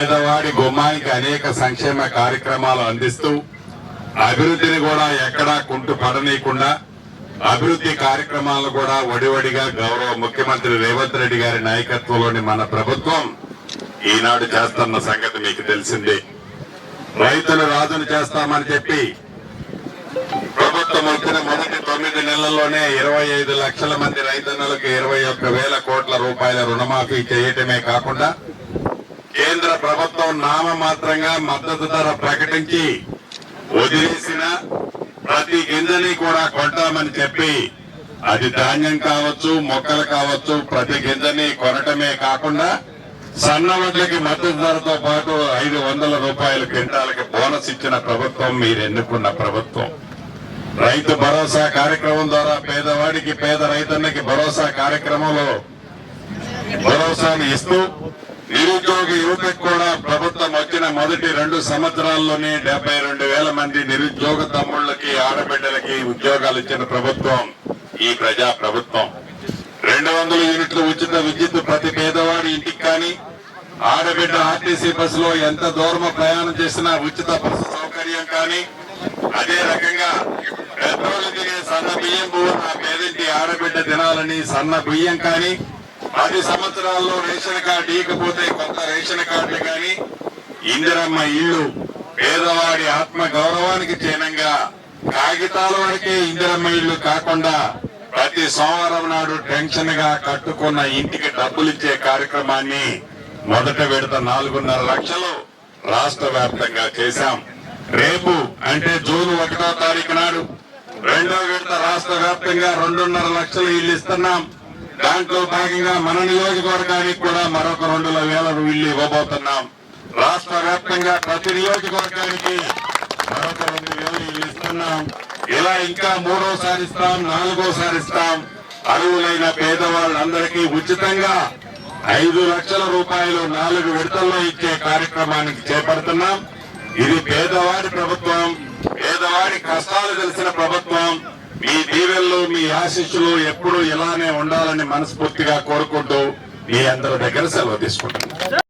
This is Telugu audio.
పేదవాడి గుమ్మానికి అనేక సంక్షేమ కార్యక్రమాలు అందిస్తూ అభివృద్ధిని కూడా ఎక్కడా కుంటు పడనీయకుండా అభివృద్ధి కార్యక్రమాలను కూడా వడివడిగా గౌరవ ముఖ్యమంత్రి రేవంత్ రెడ్డి గారి నాయకత్వంలోని మన ప్రభుత్వం ఈనాడు చేస్తున్న సంగతి మీకు తెలిసిందే. రైతులు రాజును చేస్తామని చెప్పి ప్రభుత్వం వచ్చిన మొదటి 9 నెలల్లోనే 25 లక్షల మంది రైతన్నలకు 21,000 కోట్ల రూపాయల రుణమాఫీ చేయటమే కాకుండా కేంద్ర ప్రభుత్వం నామమాత్రంగా మద్దతు ధర ప్రకటించి వదిలేసిన ప్రతి గింజని కూడా కొంటామని చెప్పి అది ధాన్యం కావచ్చు, మొక్కలు కావచ్చు, ప్రతి గింజని కొనటమే కాకుండా సన్నవడ్లకి మద్దతు ధరతో పాటు 500 రూపాయల క్వింటాలకి బోనస్ ఇచ్చిన ప్రభుత్వం మీరు ఎన్నుకున్న ప్రభుత్వం. రైతు భరోసా కార్యక్రమం ద్వారా పేదవాడికి, పేద రైతన్నకి భరోసా కార్యక్రమంలో భరోసాను ఇస్తూ నిరుద్యోగ యువతకు కూడా ప్రభుత్వం వచ్చిన మొదటి 2 సంవత్సరాల్లోనే 72,000 మంది నిరుద్యోగ తమ్ముళ్లకి, ఆడబిడ్డలకి ఉద్యోగాలు ఇచ్చిన ప్రభుత్వం ఈ ప్రజా ప్రభుత్వం. 200 యూనిట్ల ఉచిత విద్యుత్ ప్రతి పేదవాడి ఇంటికి కానీ, ఆడబిడ్డ ఆర్టీసీ బస్సులో ఎంత దూరం ప్రయాణం చేసినా ఉచిత బస్సు సౌకర్యం కానీ, అదే రకంగా పెట్రోల్ తినే సన్న బియ్యం ఆ పేదింటి ఆడబిడ్డ తినాలని సన్న బియ్యం కానీ, 10 సంవత్సరాల్లో రేషన్ కార్డు ఇకపోతే కొత్త రేషన్ కార్డులు కానీ, ఇందిరమ్మ ఇళ్లు పేదవాడి ఆత్మ గౌరవానికి చిహ్నంగా కాగితాల వరకే ఇందిరమ్మ ఇళ్లు కాకుండా ప్రతి సోమవారం నాడు టెన్షన్ గా కట్టుకున్న ఇంటికి డబ్బులిచ్చే కార్యక్రమాన్ని మొదట విడత 4.5 లక్షలు రాష్ట్ర వ్యాప్తంగా చేశాం. రేపు అంటే జూన్ 1వ తారీఖు నాడు 2వ విడత రాష్ట్ర వ్యాప్తంగా 2.5 లక్షలు ఇళ్లు ఇస్తున్నాం. దాంట్లో భాగంగా మన నియోజకవర్గానికి కూడా మరొక 2,000 ఇళ్లు ఇవ్వబోతున్నాం. రాష్ట్ర వ్యాప్తంగా ప్రతి నియోజకవర్గానికి మరొక 2,000 ఇళ్లు ఇస్తున్నాం. ఇలా ఇంకా 3వసారి ఇస్తాం, 4వసారి ఇస్తాం. అర్హులైన పేదవాళ్ళందరికీ ఉచితంగా 5 లక్షల రూపాయలు 4 విడతల్లో ఇచ్చే కార్యక్రమానికి చేపడుతున్నాం. ఇది పేదవాడి ప్రభుత్వం, పేదవాడి కష్టాలు తెలిసిన ప్రభుత్వం. మీ దీవెనలు, మీ ఆశీస్సులు ఎప్పుడూ ఇలానే ఉండాలని మనస్ఫూర్తిగా కోరుకుంటూ మీ అందరి దగ్గర సెలవు తీసుకుంటున్నాను.